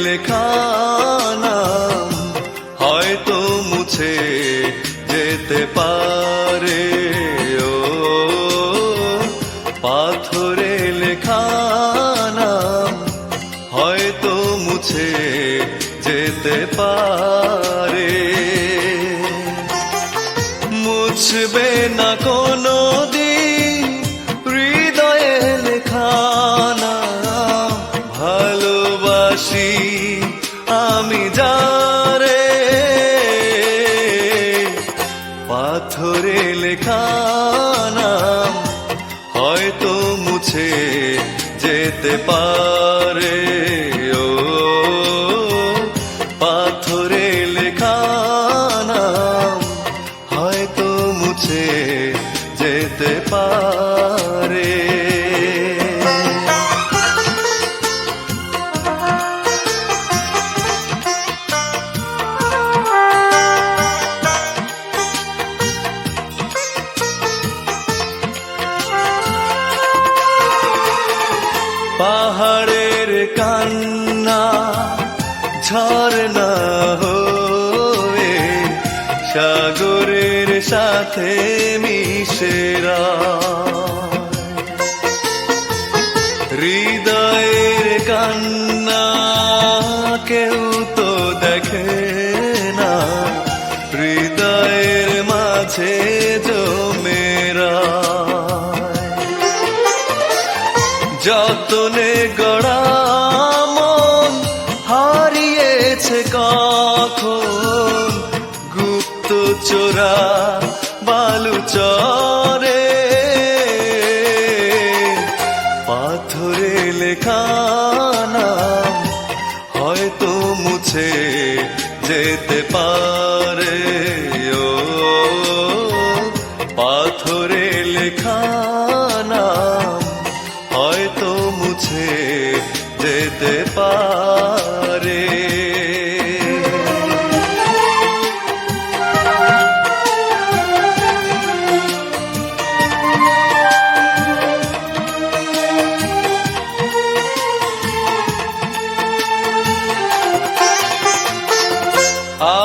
লেখা নাম হয়তো মুছে যেতে পারে। ও পাথরে লেখা নাম হয়তো মুছে যেতে পারে। মুছবে না কোনো দিন হৃদয়ে লেখা নাম, ভালোবাসি আমি যারে। পাথরে লেখা নাম হয়তো মুছে যেতে পারে। ও পাথরে লেখা নাম হয়তো মুছে যেতে পারে। পাহাড়ের কান্না ঝরনা হয়ে সাগরের সাথে মিশেরা, হৃদয়ের কান্না কেউ তো দেখে না, হৃদয়ের মাঝে জমেরা। যতনে গড়া মন হারিয়েছে কখন গুপ্ত চোরা বালুচরে। পাথরে লেখা নাম হয়তো মুছে যেতে পারে। ও পাথরে লেখা নাম হয়তো মুছে যেতে পারে।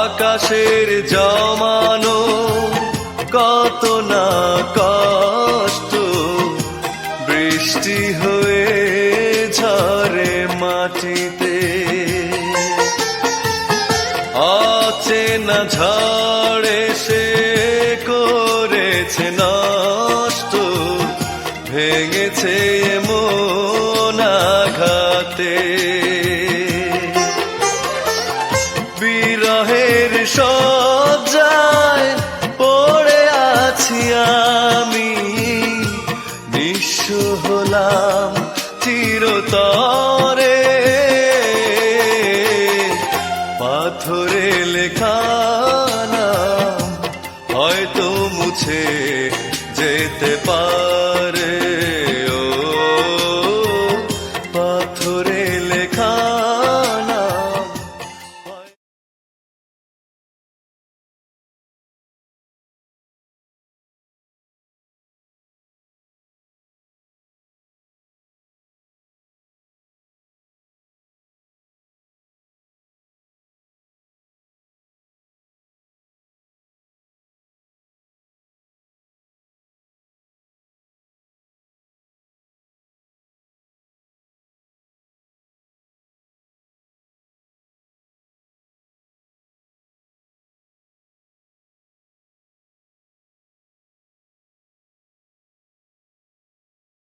আকাশের জমানো কত না কষ্ট বৃষ্টি হয়ে ঝরে মাটিতে। অচেনা ঝড়ে সে করেছে নষ্ট, ভেঙেছে মন আঘাতে। বিরহের শয্যায় পড়ে আছি আমি, নিঃস্ব হলাম চিরতরে। পাথরে